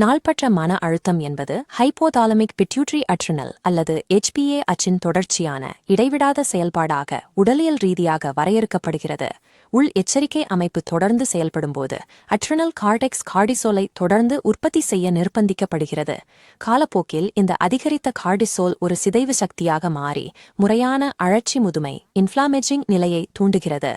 நாள்பட்ட மன அழுத்தம் என்பது ஹைப்போதாலமிக் பிட்யூட்டரி அட்ரினல் அல்லது HPA அச்சின் தொடர்ச்சியான இடைவிடாத செயல்பாடாக உடலியல் ரீதியாக வரையறுக்கப்படுகிறது. உள் எச்சரிக்கை அமைப்பு தொடர்ந்து செயல்படும்போது அட்ரினல் கார்டெக்ஸ் கார்டிசோலை தொடர்ந்து உற்பத்தி செய்ய நிர்பந்திக்கப்படுகிறது. காலப்போக்கில் இந்த அதிகரித்த கார்டிசோல் ஒரு சிதைவு சக்தியாக மாறி முறையான அழற்சி முதுமை இன்ஃப்ளாமேஜிங் நிலையை தூண்டுகிறது.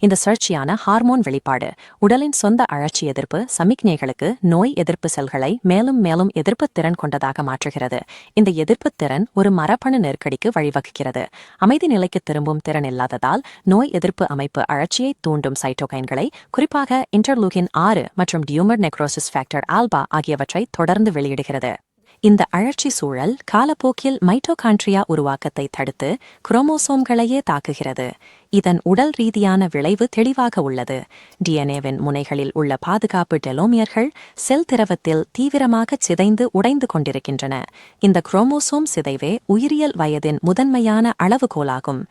இந்த சுழற்சியான ஹார்மோன் வெளிப்பாடு உடலின் சொந்த அழற்சி எதிர்ப்பு சமிக்ஞைகளுக்கு நோய் எதிர்ப்பு செல்களை மேலும் மேலும் எதிர்ப்புத் திறன் கொண்டதாக மாற்றுகிறது. இந்த எதிர்ப்புத் திறன் ஒரு மரபணு நெருக்கடிக்கு வழிவகுக்கிறது. அமைதி நிலைக்கு திரும்பும் திறன் இல்லாததால் நோய் எதிர்ப்பு அமைப்பு அழற்சியை தூண்டும் சைட்டோகைன்களை, குறிப்பாக இன்டர்லூகின் 6 மற்றும் டியூமர் நெக்ரோசிஸ் ஃபேக்டர் ஆல்பா ஆகியவற்றை தொடர்ந்து வெளியிடுகிறது. இந்த அழற்சி சூழல் காலப்போக்கில் மைட்டோகாண்ட்ரியா உருவாக்கத்தை தடுத்து குரோமோசோம்களையே தாக்குகிறது. இதன் உடல் ரீதியான விளைவு தெளிவாக உள்ளது. டிஎன்ஏவின் முனைகளில் உள்ள பாதுகாப்பு டெலோமியர்கள் செல் திரவத்தில் தீவிரமாக சிதைந்து உடைந்து கொண்டிருக்கின்றன. இந்த குரோமோசோம் சிதைவே உயிரியல் வயதின் முதன்மையான அளவுகோலாகும்.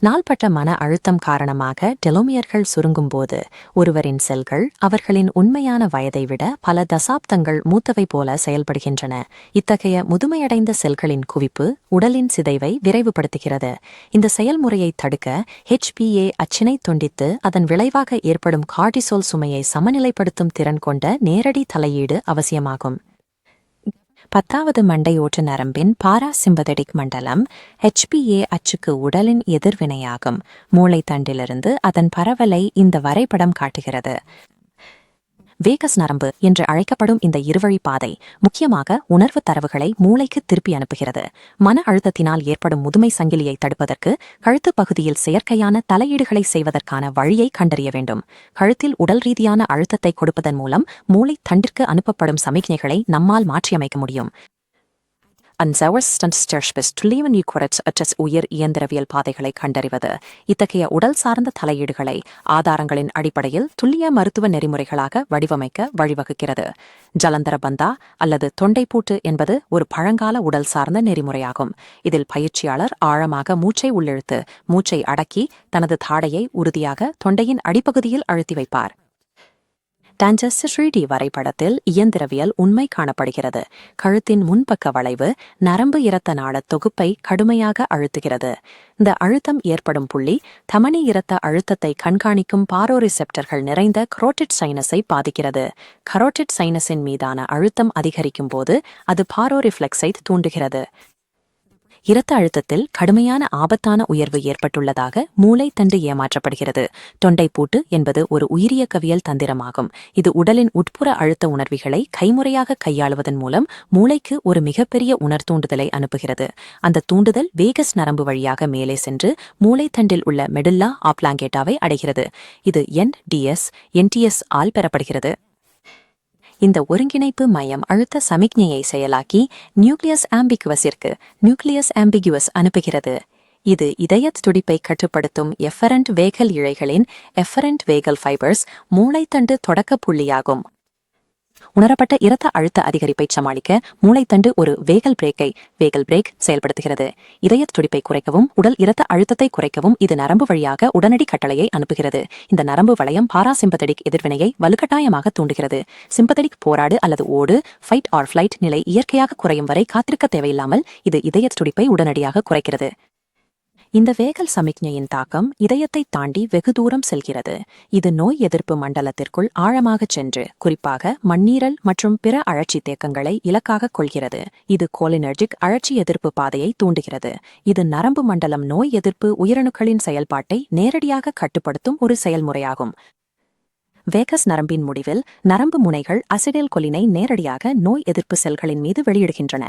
நாள்பட்ட மன அழுத்தம் காரணமாக டெலோமியர்கள் சுருங்கும்போது ஒருவரின் செல்கள் அவர்களின் உண்மையான வயதை விட பல தசாப்தங்கள் மூத்தவை போல செயல்படுகின்றன. இத்தகைய முதுமையடைந்த செல்களின் குவிப்பு உடலின் சிதைவை விரைவுபடுத்துகிறது. இந்த செயல்முறையை தடுக்க HPA அச்சினை துண்டித்து அதன் விளைவாக ஏற்படும் கார்டிசோல் சுமையை சமநிலைப்படுத்தும் திறன் கொண்ட நேரடி தலையீடு அவசியமாகும். 10வது மண்டையோட்டு நரம்பின் பாராசிம்பதெடிக் மண்டலம் HPA அச்சுக்கு உடலின் எதிர்வினையாகும். மூளைத்தண்டிலிருந்து அதன் பரவலை இந்த வரைபடம் காட்டுகிறது. வேகஸ் நரம்பு என்று அழைக்கப்படும் இந்த இருவழி பாதை முக்கியமாக உணர்வு தரவுகளை மூளைக்கு திருப்பி அனுப்புகிறது. மன அழுத்தத்தினால் ஏற்படும் முதுமை சங்கிலியை தடுப்பதற்கு கழுத்து பகுதியில் செயற்கையான தலையீடுகளை செய்வதற்கான வழியை கண்டறிய வேண்டும். கழுத்தில் உடல் ரீதியான அழுத்தத்தை கொடுப்பதன் மூலம் மூளை தண்டிற்கு அனுப்பப்படும் சமிக்ஞைகளை நம்மால் மாற்றியமைக்க முடியும். உயர் இயந்திரவியல் பாதைகளை கண்டறிவது இத்தகைய உடல் சார்ந்த தலையீடுகளை ஆதாரங்களின் அடிப்படையில் துல்லிய மருத்துவ நெறிமுறைகளாக வடிவமைக்க வழிவகுக்கிறது. ஜலந்தர பந்தா அல்லது தொண்டைப்பூட்டு என்பது ஒரு பழங்கால உடல் சார்ந்த நெறிமுறையாகும். இதில் பயிற்சியாளர் ஆழமாக மூச்சை உள்ளிழுத்து மூச்சை அடக்கி தனது தாடையை உறுதியாக தொண்டையின் அடிப்பகுதியில் அழுத்தி வைப்பார். டான்ஜஸ்ட் வரைபடத்தில் இயந்திரவியல் உண்மை காணப்படுகிறது. கழுத்தின் முன்பக்க வளைவு நரம்பு இரத்த நாள தொகுப்பை கடுமையாக அழுத்துகிறது. இந்த அழுத்தம் ஏற்படும் புள்ளி தமனி இரத்த அழுத்தத்தை கண்காணிக்கும் பாரோரிசெப்டர்கள் நிறைந்த கரோட்டிட் சைனஸை பாதிக்கிறது. கரோட்டிட் சைனஸின் மீதான அழுத்தம் அதிகரிக்கும் போது அது பாரோரிஃப்ளெக்ஸை தூண்டுகிறது. இரத்த அழுத்தத்தில் கடுமையான ஆபத்தான உயர்வு ஏற்பட்டுள்ளதாக மூளை தண்டு ஏமாற்றப்படுகிறது. தொண்டைப்பூட்டு என்பது ஒரு உயிரியக்கவியல் தந்திரமாகும். இது உடலின் உட்புற அழுத்த உணர்விகளை கைமுறையாக கையாளுவதன் மூலம் மூளைக்கு ஒரு மிகப்பெரிய உணர்தூண்டுதலை அனுப்புகிறது. அந்த தூண்டுதல் வேகஸ் நரம்பு வழியாக மேலே சென்று மூளை தண்டில் உள்ள மெடுல்லா ஆப்லாங்கேட்டாவை அடைகிறது. இது NTS ஆல் பெறப்படுகிறது. இந்த ஒருங்கிணைப்பு மையம் அழுத்த சமிக்ஞையை செயலாக்கி நியூக்ளியஸ் ஆம்பிகுவஸ் அனுப்புகிறது. இது இதயத் துடிப்பை கட்டுப்படுத்தும் எஃபரண்ட் வேகல் இழைகளின் எஃபரண்ட் வேகல் ஃபைபர்ஸ் மூளைத்தண்டு தொடக்க புள்ளியாகும். உணரப்பட்ட இரத்த அழுத்த அதிகரிப்பை சமாளிக்க மூளைத்தண்டு ஒரு வேகல் பிரேக் செயல்படுத்துகிறது. இதயத் துடிப்பை குறைக்கவும் உடல் இரத்த அழுத்தத்தை குறைக்கவும் இது நரம்பு வழியாக உடனடி கட்டளையை அனுப்புகிறது. இந்த நரம்பு வளையம் பாராசிம்பதெடிக் எதிர்வினையை வலுக்கட்டாயமாக தூண்டுகிறது. சிம்பதெடிக் போராடு அல்லது ஓடு ஃபைட் ஆர் ஃபிளைட் நிலை இயற்கையாக குறையும் வரை காத்திருக்க தேவையில்லாமல் இது இதயத் துடிப்பை உடனடியாக குறைக்கிறது. இந்த வேகல் சமிக்ஞையின் தாக்கம் இதயத்தை தாண்டி வெகு தூரம் செல்கிறது. இது நோய் எதிர்ப்பு மண்டலத்திற்குள் ஆழமாகச் சென்று குறிப்பாக மண்ணீரல் மற்றும் பிற அழற்சி தேக்கங்களை இலக்காக கொள்கிறது. இது கோலினர்ஜிக் அழற்சி எதிர்ப்பு பாதையை தூண்டுகிறது. இது நரம்பு மண்டலம் நோய் எதிர்ப்பு உயிரணுக்களின் செயல்பாட்டை நேரடியாக கட்டுப்படுத்தும் ஒரு செயல்முறையாகும். வேகஸ் நரம்பின் முடிவில் நரம்பு முனைகள் அசிடைல் கொலினை நேரடியாக நோய் எதிர்ப்பு செல்களின் மீது வெளியிடுகின்றன.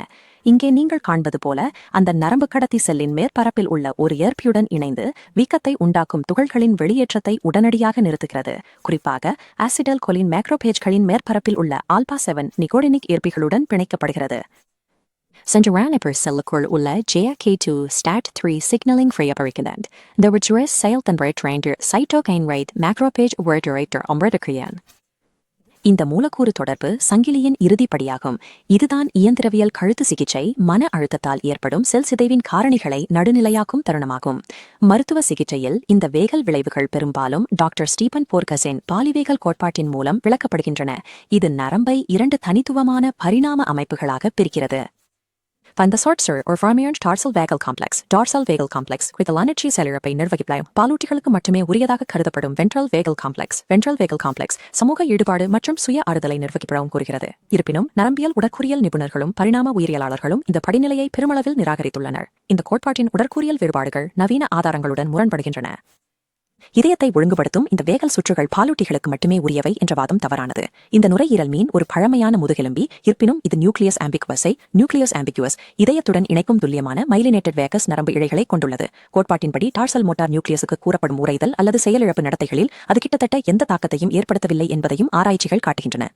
இங்கே நீங்கள் காண்பது போல அந்த நரம்பு கடத்தி செல்லின் மேற்பரப்பில் உள்ள ஒரு ஏற்பியுடன் இணைந்து வீக்கத்தை உண்டாக்கும் துகள்களின் வெளியேற்றத்தை உடனடியாக நிறுத்துகிறது. குறிப்பாக அசிடைல் கொலின் மேக்ரோபேஜ்களின் மேற்பரப்பில் உள்ள ஆல்பா 7 நிகோடினிக் ஏற்பிகளுடன் பிணைக்கப்படுகிறது. சென்ட்ரானிபர் செல்லுக்குள் உள்ள JAK2 STAT3 சிக்னலிங் ஃப்ரையப்பரிக்கிறது. The reduced செயல்தன்றை ட்ரைண்டர் சைட்டோகைன் ரைட் மேக்ரோபேஜ் வேர்டரேட்டர் அம்ரதக்ரியான். இந்த மூலக்கூறு தொடர்பு சங்கிலியின் இறுதிப்படியாகும். இதுதான் இயந்திரவியல் கழுத்து சிகிச்சை மன அழுத்தத்தால் ஏற்படும் செல் சிதைவின் காரணிகளை நடுநிலையாக்கும் தருணமாகும். மருத்துவ சிகிச்சையில் இந்த வேகல் விளைவுகள் பெரும்பாலும் டாக்டர் ஸ்டீபன் போர்கஸின் பாலிவேகல் கோட்பாட்டின் மூலம் விளக்கப்படுகின்றன. இது நரம்பை 2 தனித்துவமான பரிணாம அமைப்புகளாக பிரிக்கிறது. Van the Sortser or Farmier's Tarsal Vagal Complex, Dorsal Vagal Complex, குறித்த செல்லிழப்பை நிர்வகிப்பதாயும் பாலூட்டிகளுக்கு மட்டுமே உரியதாக கருதப்படும் Ventral Vagal Complex, சமூக ஈடுபாடு மற்றும் சுய ஆறுதலை நிர்வகிப்பதாகவும் கூறுகிறது. இருப்பினும் நரம்பியல் உடற்கூறியல் நிபுணர்களும் பரிணாம உயிரியலாளர்களும் இந்த படிநிலையை பெருமளவில் நிராகரித்துள்ளனர். இந்த கோட்பாட்டின் உடற்கூறியல் வேறுபாடுகள் நவீன ஆதாரங்களுடன் முரண்படுகின்றன. இதயத்தை ஒழுங்குபடுத்தும் இந்த வேகல் சுற்றுகள் பாலூட்டிகளுக்கு மட்டுமே உரியவை என்ற வாதம் தவறானது. இந்த நுரையீரல் மீன் ஒரு பழமையான முதுகெலும்பி, இருப்பினும் இது நியூக்ளியஸ் ஆம்பிகுவஸ் இதயத்துடன் இணைக்கும் துல்லியமான மைலினேட்டட் வேகஸ் நரம்பு இழைகளை கொண்டுள்ளது. கோட்பாட்டின்படி டார்சல் மோட்டார் நியூக்ளியஸுக்கு கூறப்படும் உறைதல் அல்லது செயலிழப்பு நடத்தைகளில் அது கிட்டத்தட்ட எந்த தாக்கத்தையும் ஏற்படுத்தவில்லை என்பதையும் ஆராய்ச்சிகள் காட்டுகின்றன.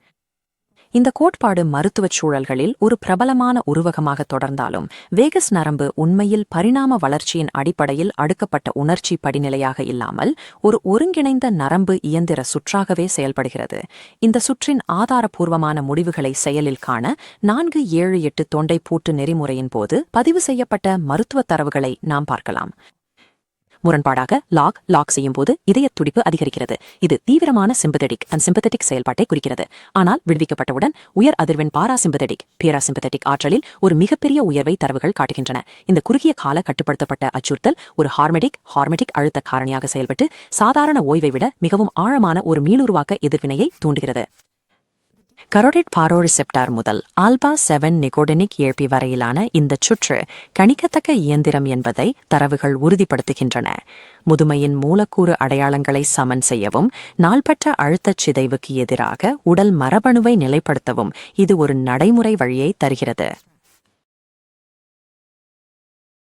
இந்த கோட்பாடு மருத்துவச் சூழல்களில் ஒரு பிரபலமான உருவகமாக தொடர்ந்தாலும் வேகஸ் நரம்பு உண்மையில் பரிணாம வளர்ச்சியின் அடிப்படையில் அடுக்கப்பட்ட உணர்ச்சி படிநிலையாக இல்லாமல் ஒரு ஒருங்கிணைந்த நரம்பு இயந்திர சுற்றாகவே செயல்படுகிறது. இந்த சுற்றின் ஆதாரபூர்வமான முடிவுகளை செயலில் காண 4-7-8 தொண்டை பூட்டு நெறிமுறையின் போது பதிவு செய்யப்பட்ட மருத்துவ தரவுகளை நாம் பார்க்கலாம். முரண்பாடாக லாக் செய்யும் போது இதய துடிப்பு அதிகரிக்கிறது. இது தீவிரமான சிம்பத்தட்டிக் செயல்பாட்டை குறிக்கிறது. ஆனால் விடுவிக்கப்பட்டவுடன் உயர் அதிர்வெண் பேராசிம்பத்தட்டிக் ஆற்றலில் ஒரு மிகப்பெரிய உயர்வை தரவுகள் காட்டுகின்றன. இந்த குறுகிய கால கட்டுப்படுத்தப்பட்ட அச்சுறுத்தல் ஒரு ஹார்மெடிக் அழுத்த காரணியாக செயல்பட்டு சாதாரண ஓய்வை விட மிகவும் ஆழமான ஒரு மீளுருவாக்க எதிர்வினையை தூண்டுகிறது. கரோடிட் பாரோரிசெப்டார் முதல் ஆல்பா 7 நிகோடெனிக் ஏற்பி வரையிலான இந்த சுற்று கணிக்கத்தக்க இயந்திரம் என்பதை தரவுகள் உறுதிப்படுத்துகின்றன. முதுமையின் மூலக்கூறு அடையாளங்களை சமன் செய்யவும் நாள்பட்ட அழுத்தச் சிதைவுக்கு எதிராக உடல் மரபணுவை நிலைப்படுத்தவும் இது ஒரு நடைமுறை வழியை தருகிறது.